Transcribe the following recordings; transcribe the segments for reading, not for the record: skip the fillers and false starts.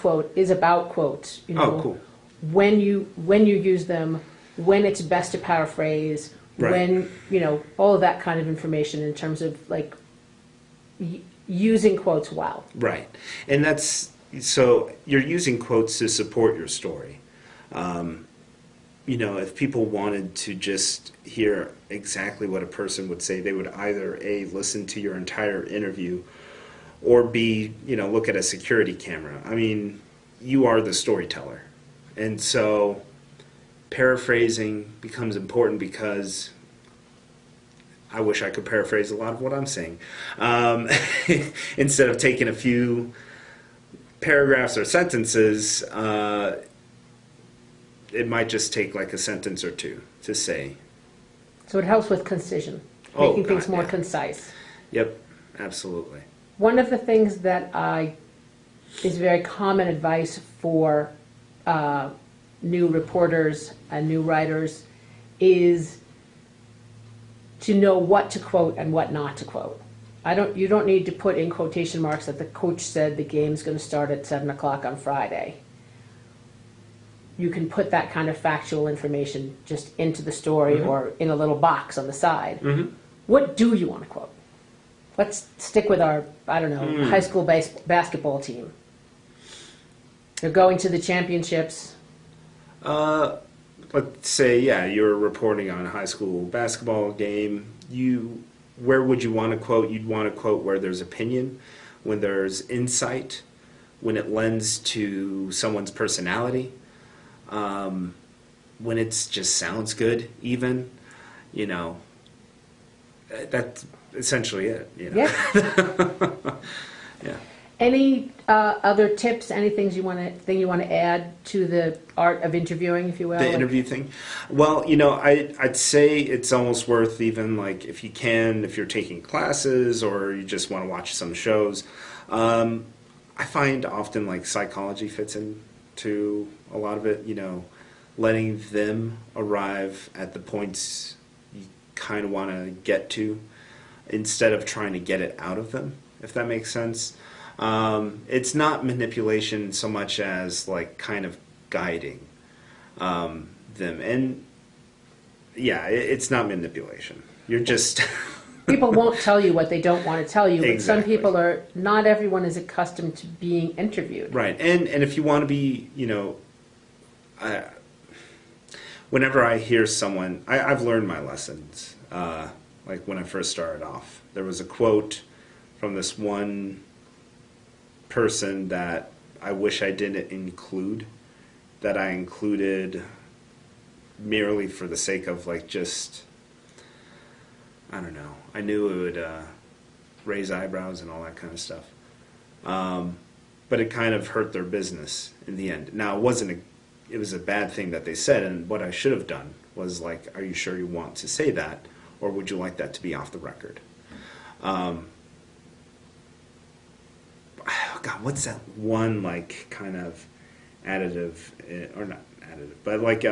quote is about quotes. You know, Oh, cool. When you use them, when it's best to paraphrase, Right. when, you know, all of that kind of information in terms of like using quotes well. Right. And that's, so you're using quotes to support your story. You know, if people wanted to just hear exactly what a person would say, they would either A, listen to your entire interview, or B, you know, look at a security camera. I mean, you are the storyteller. And so paraphrasing becomes important because I wish I could paraphrase a lot of what I'm saying. Instead of taking a few paragraphs or sentences, it might just take like a sentence or two to say. So it helps with concision, making things more concise. Yep, absolutely. One of the things that is very common advice for new reporters and new writers is to know what to quote and what not to quote. You don't need to put in quotation marks that the coach said the game's going to start at 7 o'clock on Friday. You can put that kind of factual information just into the story or in a little box on the side. What do you want to quote? Let's stick with our, I don't know, high school basketball team. They're going to the championships. Let's say, yeah, you're reporting on a high school basketball game. Where would you want to quote? You'd want to quote where there's opinion, when there's insight, when it lends to someone's personality, when it just sounds good, even, you know. That's essentially it, you know. Yeah. Yeah. Any other tips? Anything you want to add to the art of interviewing, if you will? The interview thing. Well, you know, I'd say it's almost worth, even like if you can, if you're taking classes or you just want to watch some shows. I find often like psychology fits into a lot of it. You know, letting them arrive at the points you kind of want to get to, instead of trying to get it out of them, if that makes sense. It's not manipulation so much as like kind of guiding them. And yeah, it's not manipulation. You're just... People won't tell you what they don't want to tell you, but Exactly. some people are, not everyone is accustomed to being interviewed. Right. And if you want to be, you know, whenever I hear someone, I've learned my lessons. Like when I first started off, there was a quote from this one person that I wish I didn't include, that I included merely for the sake of like just, I don't know, I knew it would raise eyebrows and all that kind of stuff. But it kind of hurt their business in the end. Now, it was a bad thing that they said, and what I should have done was like, are you sure you want to say that, or would you like that to be off the record? God, what's that one like kind of additive, or not additive, but like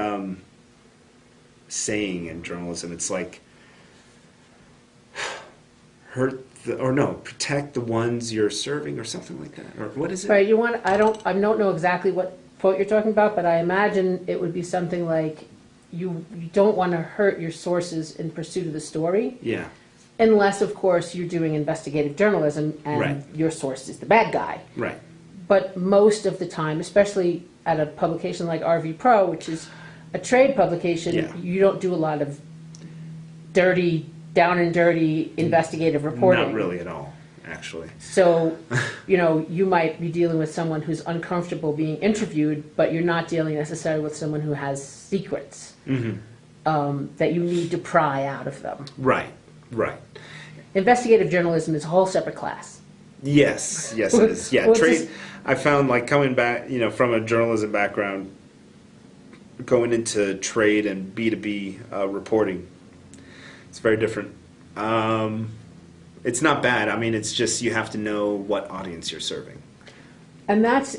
saying in journalism? It's like protect the ones you're serving, or something like that. Or what is it? Right. I don't know exactly what quote you're talking about, but I imagine it would be something like you don't want to hurt your sources in pursuit of the story. Yeah. Unless, of course, you're doing investigative journalism and Right. your source is the bad guy. Right. But most of the time, especially at a publication like RV Pro, which is a trade publication, Yeah. you don't do a lot of down and dirty investigative reporting. Not really at all, actually. So, you know, you might be dealing with someone who's uncomfortable being interviewed, but you're not dealing necessarily with someone who has secrets that you need to pry out of them. Right. Right. Investigative journalism is a whole separate class. Yes, it is. Yeah, Well, trade. I found like coming back, you know, from a journalism background, going into trade and B2B reporting, it's very different. It's not bad. I mean, it's just you have to know what audience you're serving. And that's